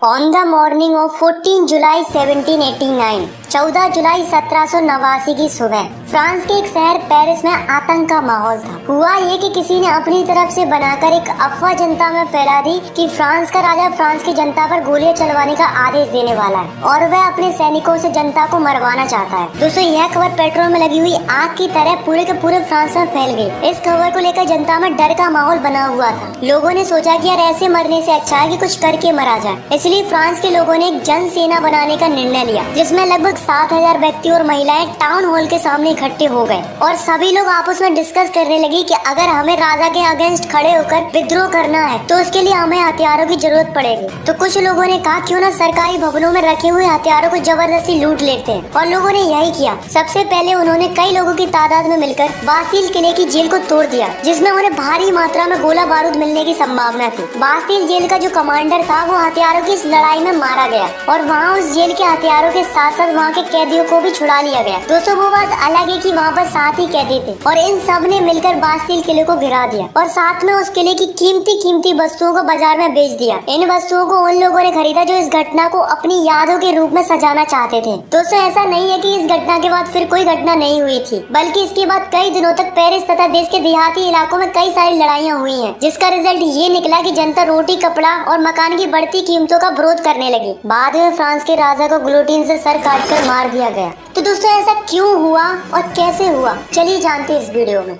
On the morning of 14 जुलाई 1789, 14 जुलाई 1789 की सुबह France के एक शहर पेरिस में आतंक का माहौल था। हुआ ये कि किसी ने अपनी तरफ से बनाकर एक अफवाह जनता में फैला दी कि फ्रांस का राजा फ्रांस की जनता पर गोलियां चलवाने का आदेश देने वाला है और वह अपने सैनिकों से जनता को मरवाना चाहता है। दोस्तों, यह खबर पेट्रोल में लगी हुई आग की तरह पूरे के पूरे फ्रांस में फैल गई। इस खबर को लेकर जनता में डर का माहौल बना हुआ था। लोगों ने सोचा कि यार ऐसे मरने से अच्छा है कि कुछ करके मरा जाए। इसलिए फ्रांस के लोगों ने एक जन सेना बनाने का निर्णय लिया, जिसमें लगभग 7,000 व्यक्ति और महिलाएं टाउन हॉल के सामने इकट्ठे हो गए और सभी लोग आपस में डिस्कस करने लगे कि अगर हमें राजा के अगेंस्ट खड़े होकर विद्रोह करना है तो उसके लिए हमें हथियारों की जरूरत पड़ेगी। तो कुछ लोगों ने कहा क्यों ना सरकारी भवनों में रखे हुए हथियारों को जबरदस्ती लूट लेते हैं, और लोगों ने यही किया। सबसे पहले उन्होंने कई लोगों की तादाद में मिलकर बास्तील किले की जेल को तोड़ दिया, जिसमें उन्हें भारी मात्रा में गोला बारूद मिलने की संभावना थी। बास्तील जेल का जो कमांडर था वो हथियारों की इस लड़ाई में मारा गया और वहाँ उस जेल के हथियारों के साथ साथ वहाँ के कैदियों को भी छुड़ा लिया गया। दोस्तों, वो बात अलग है कि वहाँ पर 7 ही कैदी थे और इन सब ने मिलकर बास्तील किले को गिरा दिया और साथ में उस किले की कीमती वस्तुओं को बाजार में बेच दिया। इन वस्तुओं को उन लोगों ने खरीदा जो इस घटना को अपनी यादों के रूप में सजाना चाहते थे। दोस्तों, ऐसा नहीं है कि इस घटना के बाद फिर कोई घटना नहीं हुई थी, बल्कि इसके बाद कई दिनों तक पेरिस तथा देश के देहाती इलाकों में कई सारी लड़ाइयाँ हुई हैं, जिसका रिजल्ट ये निकला कि जनता रोटी, कपड़ा और मकान की बढ़ती कीमतों का विरोध करने लगी। बाद में फ्रांस के राजा को गिलोटिन से सर काटकर मार दिया गया। तो दोस्तों, ऐसा क्यों हुआ और कैसे हुआ, चलिए जानते हैं इस वीडियो में।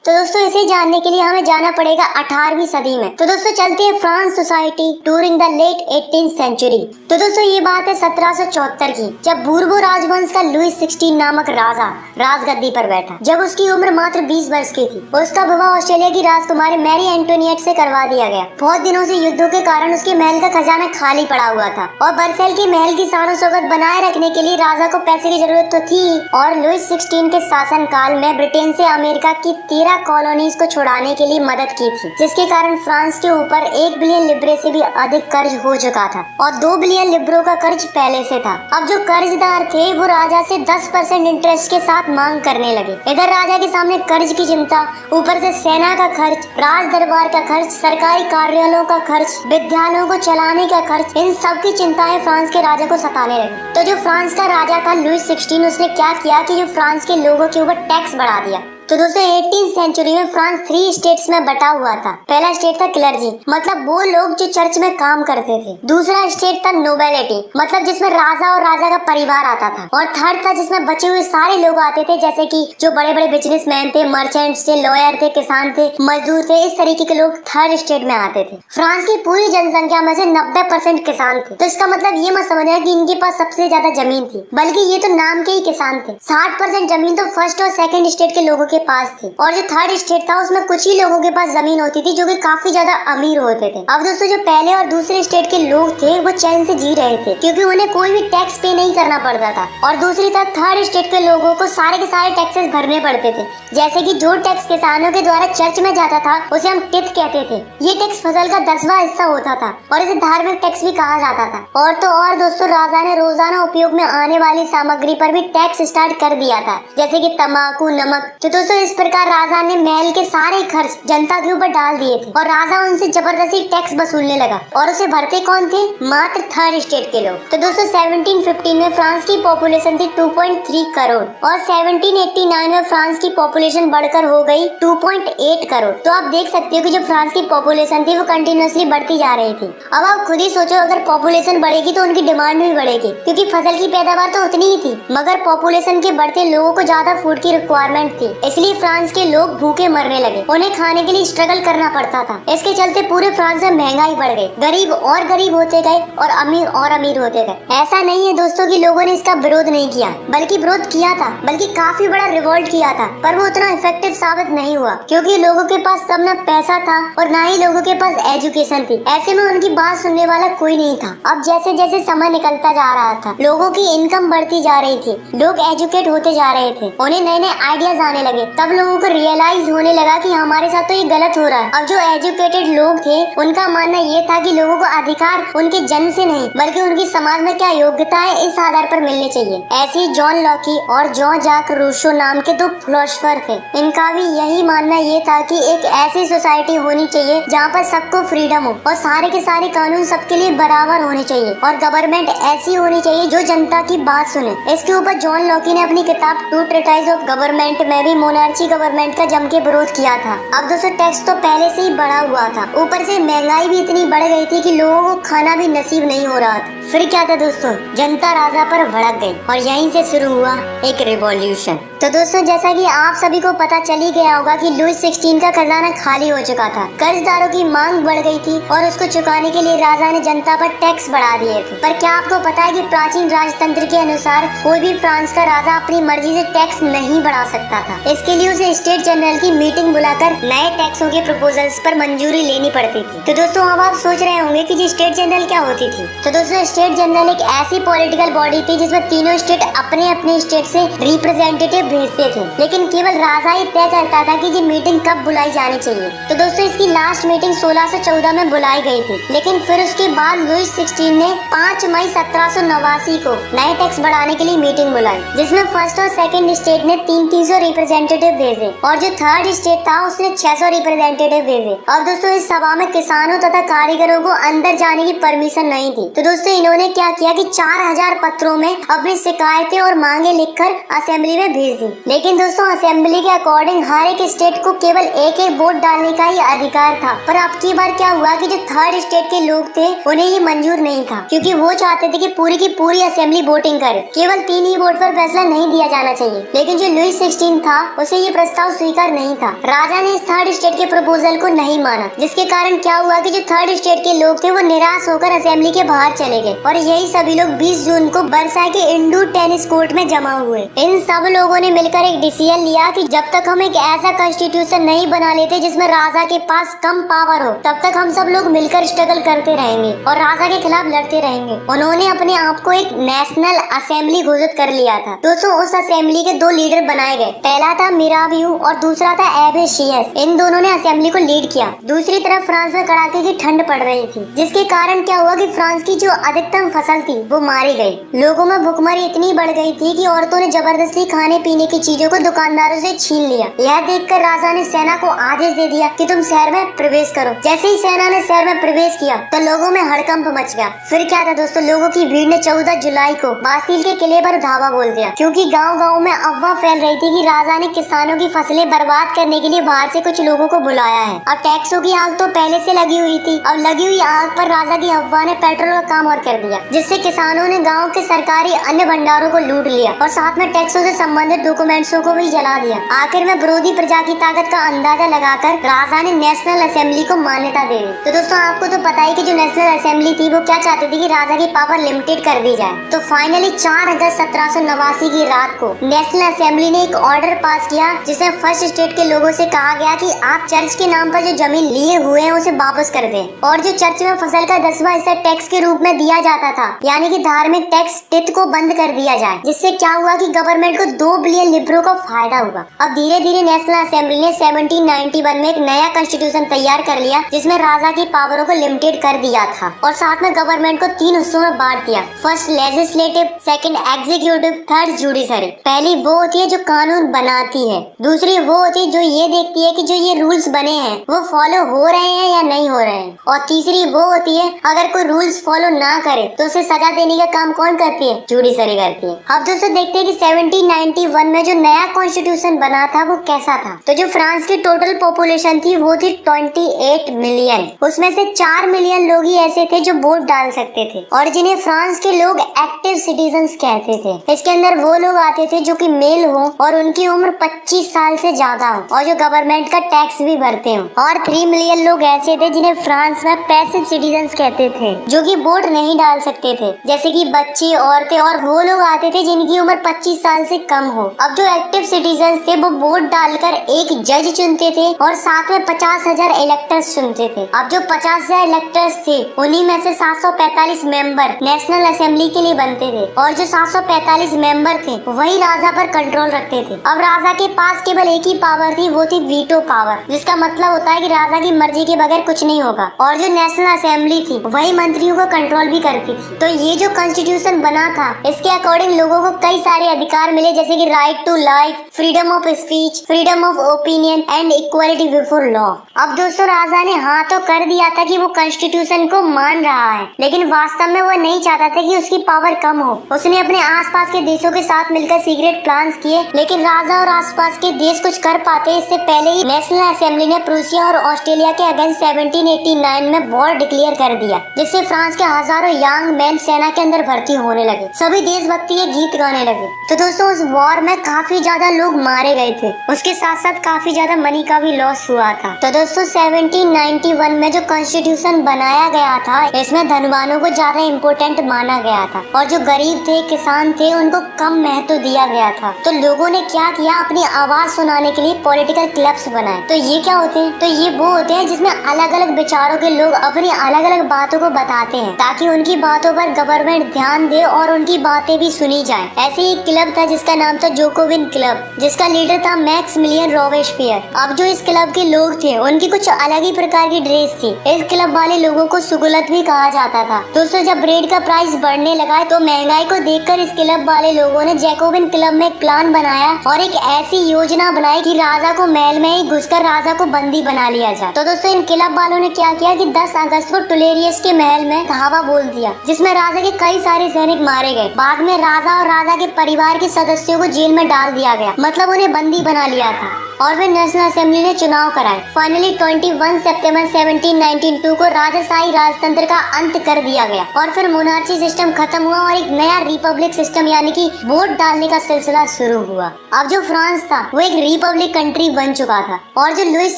तो दोस्तों, इसे जानने के लिए हमें जाना पड़ेगा 18वीं सदी में। तो दोस्तों, चलते हैं France society during the late 18th century. तो दोस्तों, ये बात है 1774 की, जब बूर्बो राजवंश का लुईस 16 नामक राजा राजगद्दी पर बैठा। जब उसकी उम्र मात्र 20 वर्ष की थी, उसका विवाह ऑस्ट्रेलिया की राजकुमारी मैरी एंटोनिएट से करवा दिया गया। बहुत दिनों से युद्धों के कारण उसके महल का खजाना खाली पड़ा हुआ था और बर्सेल के महल की शान शौकत बनाए रखने के लिए राजा को पैसे की जरूरत तो थी, और लुईस 16 के शासन काल में ब्रिटेन से अमेरिका की 13 कॉलोनीज को छुड़ाने के लिए मदद की थी, जिसके कारण फ्रांस के ऊपर 1 बिलियन लिब्रे से भी अधिक कर्ज हो चुका था और 2 बिलियन लिब्रो का कर्ज पहले से था। अब जो कर्जदार थे वो राजा से 10% इंटरेस्ट के साथ मांग करने लगे। इधर राजा के सामने कर्ज की चिंता, ऊपर से सेना का खर्च, राज दरबार का खर्च, सरकारी कार्यालयों का खर्च, विद्यालयों को चलाने का खर्च, इन सब की चिंताएं फ्रांस के राजा को सताने लगी। तो जो फ्रांस का राजा था लुईस 16, उसने क्या किया कि जो फ्रांस के लोगों के ऊपर टैक्स बढ़ा दिया। तो दोस्तों, 18th सेंचुरी में फ्रांस 3 स्टेट्स में बटा हुआ था। पहला स्टेट था क्लर्जी, मतलब वो लोग जो चर्च में काम करते थे। दूसरा स्टेट था नोबिलिटी, मतलब जिसमें राजा और राजा का परिवार आता था। और थर्ड था जिसमें बचे हुए सारे लोग आते थे, जैसे कि जो बड़े बड़े बिजनेसमैन थे, मर्चेंट्स थे, लॉयर थे, किसान थे, मजदूर थे। इस तरीके के लोग थर्ड स्टेट में आते थे। फ्रांस की पूरी जनसंख्या में से 90% किसान थे। तो इसका मतलब ये मत समझना कि इनके पास सबसे ज्यादा जमीन थी, बल्कि ये तो नाम के ही किसान थे। 60% जमीन तो फर्स्ट और सेकंड स्टेट के लोगों के पास थी, और जो थर्ड स्टेट था उसमें कुछ ही लोगों के पास जमीन होती थी जो कि काफी ज्यादा अमीर होते थे। अब दोस्तों, जो पहले और दूसरे स्टेट के लोग थे वो चैन से जी रहे थे, क्योंकि उन्हें कोई भी टैक्स पे नहीं करना पड़ता था। और दूसरी तरफ थर्ड स्टेट के लोगों को सारे के सारे टैक्सेस भरने पड़ते थे, जैसे कि जो टैक्स किसानों के द्वारा चर्च में जाता था उसे हम टिथ कहते थे। ये टैक्स फसल का 10वां हिस्सा होता था और इसे धार्मिक टैक्स भी कहा जाता था। और तो और दोस्तों, राजा ने रोजाना उपयोग में आने वाली सामग्री पर भी टैक्स स्टार्ट कर दिया था, जैसे कि तंबाकू, नमक। तो दोस्तों, इस प्रकार राजा ने महल के सारे खर्च जनता के ऊपर डाल दिए थे और राजा उनसे जबरदस्ती टैक्स वसूलने लगा। और उसे भरते कौन थे? मात्र थर्ड स्टेट के लोग। तो दोस्तों, 1715 में फ्रांस की पॉपुलेशन थी 2.3 करोड़ और 1789 में फ्रांस की पॉपुलेशन बढ़कर हो गई 2.8 करोड़। तो आप देख सकते हो कि जो फ्रांस की पॉपुलेशन थी वो कंटिन्यूअसली बढ़ती जा रही थी। अब आप खुद ही सोचो, अगर पॉपुलेशन बढ़ेगी तो उनकी डिमांड भी बढ़ेगी, क्योंकि फसल की पैदावार तो उतनी ही थी, मगर पॉपुलेशन के बढ़ते लोगों को ज्यादा फूड की रिक्वायरमेंट थी। इसलिए फ्रांस के लोग भूखे मरने लगे, उन्हें खाने के लिए स्ट्रगल करना पड़ता था। इसके चलते पूरे फ्रांस में महंगाई बढ़ गई, गरीब और गरीब होते गए और अमीर होते गए। ऐसा नहीं है दोस्तों कि लोगों ने इसका विरोध नहीं किया, बल्कि विरोध किया था, बल्कि काफी बड़ा रिवोल्ट किया था, पर वो उतना इफेक्टिव साबित नहीं हुआ, क्योंकि लोगों के पास तब न पैसा था और न ही लोगों के पास एजुकेशन थी। ऐसे में उनकी बात सुनने वाला कोई नहीं था। अब जैसे जैसे समय निकलता जा रहा था, लोगों की इनकम बढ़ती जा रही थी, लोग एजुकेट होते जा रहे थे, उन्हें नए नए आइडियाज आने लगे लगे तब लोगों को रियलाइज होने लगा कि हमारे साथ तो ये गलत हो रहा है। अब जो एजुकेटेड लोग थे उनका मानना ये था कि लोगों को अधिकार उनके जन्म से नहीं बल्कि उनकी समाज में क्या योग्यता है इस आधार पर मिलने चाहिए। ऐसे ही जॉन लॉकी और जॉन जाक रूसो नाम के दो फिलोसोफर थे। इनका भी यही मानना ये था कि एक ऐसी सोसाइटी होनी चाहिए जहाँ पर सबको फ्रीडम हो और सारे के सारे कानून सबके लिए बराबर होने चाहिए और गवर्नमेंट ऐसी होनी चाहिए जो जनता की बात सुने। इसके ऊपर जॉन लॉकी ने अपनी किताब टू ट्रीटाइज ऑफ गवर्नमेंट में भी मोनार्ची गवर्नमेंट का जम के विरोध किया था। अब दोस्तों टैक्स तो पहले से ही बढ़ा हुआ था, ऊपर से महंगाई भी इतनी बढ़ गई थी कि लोगों को खाना भी नसीब नहीं हो रहा था। फिर क्या था दोस्तों, जनता राजा पर भड़क गई और यहीं से शुरू हुआ एक रिवॉल्यूशन। तो दोस्तों जैसा कि आप सभी को पता चल ही गया होगा कि लुई 16 का खजाना खाली हो चुका था। कर्जदारों की मांग बढ़ गई थी और उसको चुकाने के लिए राजा ने जनता पर टैक्स बढ़ा दिए थे। पर क्या आपको पता है कि प्राचीन राजतंत्र के अनुसार कोई भी फ्रांस का राजा अपनी मर्जी से टैक्स नहीं बढ़ा सकता था। इसके लिए उसे स्टेट जनरल की मीटिंग बुलाकर नए टैक्सों के प्रपोजल्स पर मंजूरी लेनी पड़ती थी। तो दोस्तों अब आप सोच रहे होंगे कि स्टेट जनरल क्या होती थी। तो दोस्तों स्टेट जनरल एक ऐसी पॉलिटिकल बॉडी थी जिसमें तीनों स्टेट अपने अपने स्टेट से रिप्रेजेंटेटिव भेजते थे, लेकिन केवल राजा ही तय करता था कि ये मीटिंग कब बुलाई जानी चाहिए। तो दोस्तों इसकी लास्ट मीटिंग 1614 में बुलाई गई थी, लेकिन फिर उसके बाद लुई 16 ने 5 मई 1789 को नए टैक्स बढ़ाने के लिए मीटिंग बुलाई, जिसमें फर्स्ट और सेकंड स्टेट ने 300 रिप्रेजेंटेटिव भेजे और जो थर्ड स्टेट था उसने 600 रिप्रेजेंटेटिव भेजे। और दोस्तों इस सभा में किसानों तथा कारीगरों को अंदर जाने की परमिशन नहीं थी। तो दोस्तों इन्होंने क्या किया कि 4000 पत्रों में अपनी शिकायतें और मांगे लिखकर असेंबली में भेज दी। लेकिन दोस्तों असेंबली के अकॉर्डिंग हर एक स्टेट को केवल एक एक वोट डालने का ही अधिकार था। पर अब की बार क्या हुआ कि जो थर्ड स्टेट के लोग थे उन्हें ये मंजूर नहीं था, क्योंकि वो चाहते थे कि पूरी की पूरी असेंबली वोटिंग करे, केवल 3 ही वोट पर फैसला नहीं दिया जाना चाहिए। लेकिन जो लुई 16 था उसे ये प्रस्ताव स्वीकार नहीं था। राजा ने इस थर्ड स्टेट के प्रपोजल को नहीं माना, जिसके कारण क्या हुआ कि जो थर्ड स्टेट के लोग थे वो निराश होकर असेंबली के बाहर चले गए और यही सभी लोग 20 जून को वर्साई के इंडोर टेनिस कोर्ट में जमा हुए। इन सब लोगों ने मिलकर एक डिसीजन लिया कि जब तक हम एक ऐसा कॉन्स्टिट्यूशन नहीं बना लेते जिसमें राजा के पास कम पावर हो, तब तक हम सब लोग मिलकर स्ट्रगल करते रहेंगे और राजा के खिलाफ लड़ते रहेंगे। उन्होंने अपने आप को एक नेशनल असेंबली घोषित कर लिया था। दोस्तों उस असेंबली के 2 लीडर बनाए गए, पहला था मिराबियू और दूसरा था एबेशियस। इन दोनों ने असेंबली को लीड किया। दूसरी तरफ फ्रांस में कड़ाके की ठंड पड़ रही थी, जिसके कारण क्या हुआ कि फ्रांस की जो अधिकतम फसल थी वो मारी गई। लोगों में भुखमरी इतनी बढ़ गई थी कि औरतों ने जबरदस्ती खाने पीने की चीजों को दुकानदारों से छीन लिया। यह देखकर राजा ने सेना को आदेश दे दिया कि तुम शहर में प्रवेश करो। जैसे ही सेना ने शहर में प्रवेश किया तो लोगों में हड़कंप मच गया। फिर क्या था दोस्तों, लोगों की भीड़ ने 14 जुलाई को बास्टील के किले पर धावा बोल दिया, क्योंकि गांव-गांव में अफवाह फैल रही थी कि राजा ने किसानों की फसलें बर्बाद करने के लिए बाहर से कुछ लोगों को बुलाया है। अब टैक्सों की आग तो पहले से लगी हुई थी, अब लगी हुई आग पर राजा की अफवाह ने पेट्रोल का काम और कर दिया, जिससे किसानों ने गाँव के सरकारी अन्य भंडारों को लूट लिया और साथ में टैक्सों से संबंधित डॉक्यूमेंट्सों को भी जला दिया। आखिर में विरोधी प्रजा की ताकत का अंदाजा लगाकर राजा ने नेशनल असेंबली को मान्यता दे दी। तो दोस्तों आपको तो पता ही कि जो नेशनल असेंबली थी वो क्या चाहती थी कि राजा की पावर लिमिटेड कर दी जाए। तो फाइनली 4 अगस्त 1789 की रात को नेशनल असेंबली ने एक ऑर्डर पास किया, जिसमें फर्स्ट स्टेट के लोगों से कहा गया कि आप चर्च के नाम पर जो जमीन लिए हुए हैं उसे वापस कर दें और जो चर्च में फसल का 10वां हिस्सा टैक्स के रूप में दिया जाता था, यानी कि धार्मिक टैक्स टिथ को बंद कर दिया जाए। जिससे क्या हुआ कि गवर्नमेंट को 2 बिलियन लिब्रो का फायदा हुआ। अब धीरे धीरे नेशनल असेंबली ने 1791 में एक नया कॉन्स्टिट्यूशन तैयार कर लिया, जिसमें राजा की पावरों को लिमिटेड कर दिया था और साथ में गवर्नमेंट को 3 हिस्सों में बांट दिया। First legislative, second executive, third judiciary. पहली वो होती है जो कानून बनाती है, दूसरी वो होती है जो ये देखती है कि जो ये रूल्स बने हैं वो फॉलो हो रहे हैं या नहीं हो रहे हैं, और तीसरी वो होती है अगर कोई रूल्स फॉलो ना करे तो उसे सजा देने का काम कौन करती है, जुडिशरी करती है। अब दोस्तों देखते हैं कि 1791 में जो नया कॉन्स्टिट्यूशन बना था वो कैसा था। तो जो फ्रांस की टोटल पॉपुलेशन थी वो थी 28 मिलियन। उसमें से 4 मिलियन लोग ही ऐसे थे जो वोट डाल सकते थे और जिन्हें फ्रांस के लोग एक्टिव सिटीजन्स कहते थे। इसके अंदर वो लोग आते थे जो कि मेल हो और उनकी उम्र 25 साल से ज्यादा हो और जो गवर्नमेंट का टैक्स भी भरते हो। और 3 मिलियन लोग ऐसे थे जिन्हें फ्रांस में पैसिव सिटीजन्स कहते थे, जो कि वोट नहीं डाल सकते थे, जैसे कि बच्चे, औरतें, और वो लोग आते थे जिनकी उम्र 25 साल से कम हो। अब जो एक्टिव सिटीजन थे वो वोट डालकर एक जज चुनते थे और साथ में 50,000 इलेक्टर्स चुनते थे। अब जो 50,000 इलेक्टर्स थे उन्हीं में से 745 मेंबर नेशनल असेंबली के लिए बनते थे और जो 745 मेंबर थे वही राजा पर कंट्रोल रखते थे। अब राजा के पास केवल एक ही पावर थी, वो थी वीटो पावर, जिसका मतलब होता है कि राजा की मर्जी के बगैर कुछ नहीं होगा। और जो नेशनल असेंबली थी वही मंत्रियों को कंट्रोल भी करती थी। तो ये जो कॉन्स्टिट्यूशन बना था इसके अकॉर्डिंग लोगों को कई सारे अधिकार मिले, जैसे कि right to life, freedom of speech, freedom of opinion and equality before law. अब दोस्तों राजा ने हाँ तो कर दिया था कि वो कॉन्स्टिट्यूशन को मान रहा है, लेकिन वास्तव में वो नहीं चाहता था कि उसकी पावर कम हो। उसने अपने आसपास के देशों के साथ मिलकर सीक्रेट प्लान्स किए, लेकिन राजा और आसपास के देश कुछ कर पाते इससे पहले ही नेशनल असेंबली ने प्रूसिया और ऑस्ट्रेलिया के अगेंस्ट 1789 में वॉर डिक्लेयर कर दिया, जिससे फ्रांस के हजारों यंग मैन सेना के अंदर भर्ती होने लगे। सभी देशभक्ति के गीत गाने लगे। तो दोस्तों उस वॉर में काफी ज्यादा लोग मारे गए थे, उसके साथ साथ काफी ज्यादा मनी का भी लॉस हुआ था। तो दोस्तों 1791 में जो कॉन्स्टिट्यूशन बनाया गया था इसमें धनवानों को ज्यादा इम्पोर्टेंट माना गया था और जो गरीब थे, किसान थे, उनको कम महत्व दिया गया था। तो लोगों ने क्या किया, अपनी आवाज सुनाने के लिए पॉलिटिकल क्लब्स बनाए। तो ये क्या होते हैं, तो ये वो होते हैं जिसमें अलग अलग विचारों के लोग अपनी अलग अलग बातों को बताते हैं ताकि उनकी बातों पर गवर्नमेंट ध्यान दे और उनकी बातें भी सुनी जाए। ऐसे ही एक क्लब था जिसका नाम था जोकोविन क्लब, जिसका लीडर था मैक्सिमिलियन रॉबेस्पियर। अब जो इस क्लब के लोग थे उनकी कुछ अलग ही प्रकार की ड्रेस थी। इस क्लब वाले लोगों को सुगुलत भी कहा जाता था। दोस्तों जब ब्रेड का प्राइस बढ़ने लगा तो महंगाई को देखकर इस क्लब वाले लोगों ने जैकोबिन क्लब में एक प्लान बनाया और एक ऐसी योजना बनाई कि राजा को महल में ही घुसकर राजा को बंदी बना लिया जाए। तो दोस्तों इन क्लब वालों ने क्या किया कि 10 अगस्त को टुलेरियस के महल में धावा बोल दिया, जिसमें राजा के कई सारे सैनिक मारे गए। बाद में राजा और राजा के परिवार के सदस्यों को जेल में डाल दिया गया, मतलब उन्हें बंदी बना लिया था। और फिर नेशनल असेंबली ने चुनाव कराए। फाइनली 21 सितंबर 1792 को राजाशाही राजतंत्र का अंत कर दिया गया और फिर मोनार्ची सिस्टम खत्म हुआ और एक नया रिपब्लिक सिस्टम यानी कि वोट डालने का सिलसिला शुरू हुआ। अब जो फ्रांस था वो एक रिपब्लिक कंट्री बन चुका था और जो लुइस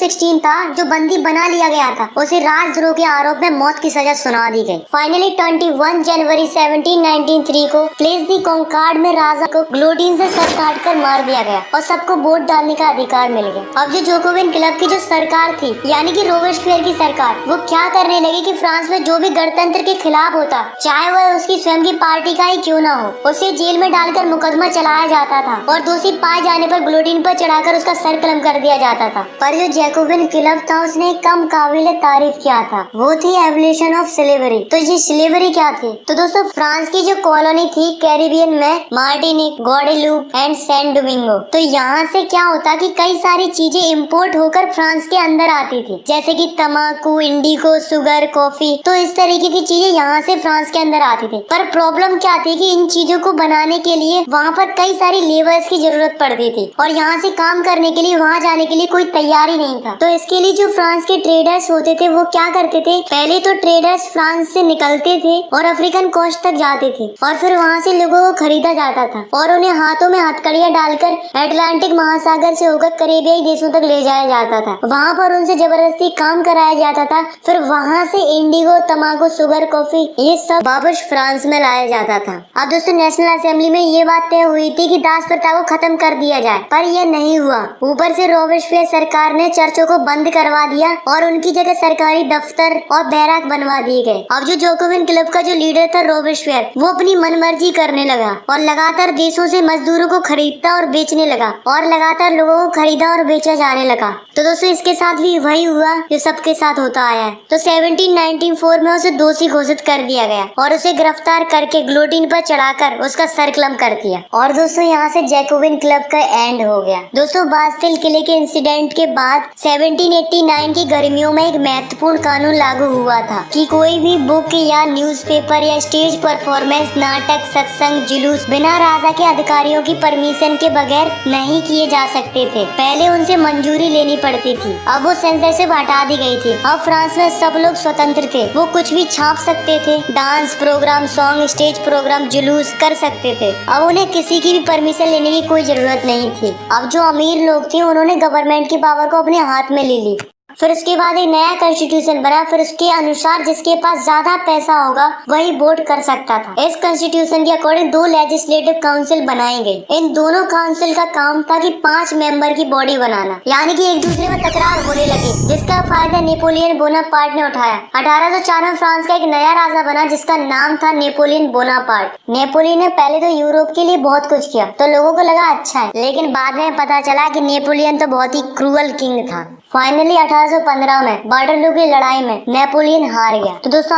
16 था जो बंदी बना लिया गया था उसे राजद्रोह के आरोप में मौत की सजा सुना दी गई। फाइनली 21 जनवरी 1793 को प्लेस दी कॉन्कार्ड में राजा को ग्लोटिन से सर काट कर मार दिया गया और सबको वोट डालने का अधिकार मिल गया। अब जो जोकोविन क्लब की जो सरकार थी यानी कि रोबेस्पियर की सरकार, वो क्या करने लगी कि फ्रांस में जो भी गणतंत्र के खिलाफ होता, चाहे वह उसकी स्वयं की पार्टी का ही क्यों ना हो, उसे जेल में डालकर मुकदमा चलाया जाता था और दोषी पाए जाने पर गिलोटिन पर चढ़ाकर उसका सर कलम कर दिया जाता था। पर जो जैकोबिन क्लब था उसने कम काबिल तारीफ किया था, वो थी एबोलिशन ऑफ स्लेवरी। तो ये स्लेवरी क्या थी, तो दोस्तों फ्रांस की जो कॉलोनी थी कैरिबियन में, Martinique, Guadeloupe and San Domingo, तो यहाँ से क्या होता कि कई सारी चीजें इंपोर्ट होकर फ्रांस के अंदर आती थी, जैसे कि तंबाकू, इंडिगो, शुगर, कॉफी। तो इस तरीके की चीजें यहाँ से फ्रांस के अंदर आती थी। पर प्रॉब्लम क्या थी कि इन चीजों को बनाने के लिए वहाँ पर कई सारी लेबर्स की जरूरत पड़ती थी और यहाँ से काम करने के लिए वहाँ जाने के लिए कोई तैयारी नहीं था। तो इसके लिए जो फ्रांस के ट्रेडर्स होते थे वो क्या करते थे, पहले तो ट्रेडर्स फ्रांस से निकलते थे और अफ्रीकन कोस्ट तक जाते थे और फिर वहाँ से लोगों को खरीदा जाता था और उन्हें हाथों में हथकड़ियाँ डालकर अटलांटिक महासागर से होकर करेबियाई देशों तक ले जाया जाता था। वहाँ पर उनसे जबरदस्ती काम कराया जाता था। फिर वहाँ से इंडिगो, तंबाकू, शुगर, कॉफी ये सब वापस फ्रांस में लाया जाता था। अब दोस्तों नेशनल असेंबली में ये बात तय हुई थी कि दास प्रथा को खत्म कर दिया जाए, पर यह नहीं हुआ। ऊपर से रोबेस्पियर सरकार ने चर्चों को बंद करवा दिया और उनकी जगह सरकारी दफ्तर और बैराक बनवा दिए गए। अब जो जोकोविन क्लब का जो लीडर था रोबेस्पियर, वो अपनी मनमर्जी करने लगा और लगातार देशों से मजदूरों को खरीदता और बेचने लगा और लगातार लोगों को खरीदा और बेचा जाने लगा। तो दोस्तों इसके साथ भी वही हुआ जो सबके साथ होता आया है। तो 1794 में उसे दोषी घोषित कर दिया गया और उसे गिरफ्तार करके गिलोटिन पर चढ़ाकर उसका सर कलम कर दिया। और दोस्तों यहाँ से जैकोबिन क्लब का एंड हो गया। दोस्तों बास्टिल किले के इंसिडेंट के बाद 1789 की गर्मियों में एक महत्वपूर्ण कानून लागू हुआ था कि कोई भी बुक या न्यूज़पेपर या स्टेज परफॉर्मेंस, नाटक, सत्संग, जुलूस बिना राजा के अधिकारियों की परमिशन के बगैर नहीं किए जा सकते थे। पहले उनसे मंजूरी लेनी पड़ती थी, अब वो सेंसरशिप हटा दी गई थी। अब फ्रांस में सब लोग स्वतंत्र थे, वो कुछ भी छाप सकते थे, dance program, song, stage program, जुलूस कर सकते थे। अब उन्हें किसी की भी परमिशन लेने की कोई जरूरत नहीं थी। अब जो अमीर लोग थे उन्होंने गवर्नमेंट की पावर को अपने हाथ में ले ली। फिर उसके बाद एक नया कॉन्स्टिट्यूशन बना, फिर उसके अनुसार जिसके पास ज्यादा पैसा होगा वही वोट कर सकता था। इस कॉन्स्टिट्यूशन के अकॉर्डिंग 2 लेजिस्लेटिव काउंसिल बनाई गई। इन दोनों काउंसिल का काम था कि 5 मेंबर की बॉडी बनाना, यानी कि एक दूसरे में तकरार होने लगी, जिसका फायदा नेपोलियन बोनापार्ट ने उठाया। 1804 में फ्रांस का एक नया राजा बना जिसका नाम था नेपोलियन बोनापार्ट। नेपोलियन ने पहले तो यूरोप के लिए बहुत कुछ किया तो लोगों को लगा अच्छा है, लेकिन बाद में पता चला कि नेपोलियन तो बहुत ही क्रूअल किंग था। फाइनली 1815 में वाटरलू की लड़ाई में नेपोलियन हार गया। तो दोस्तों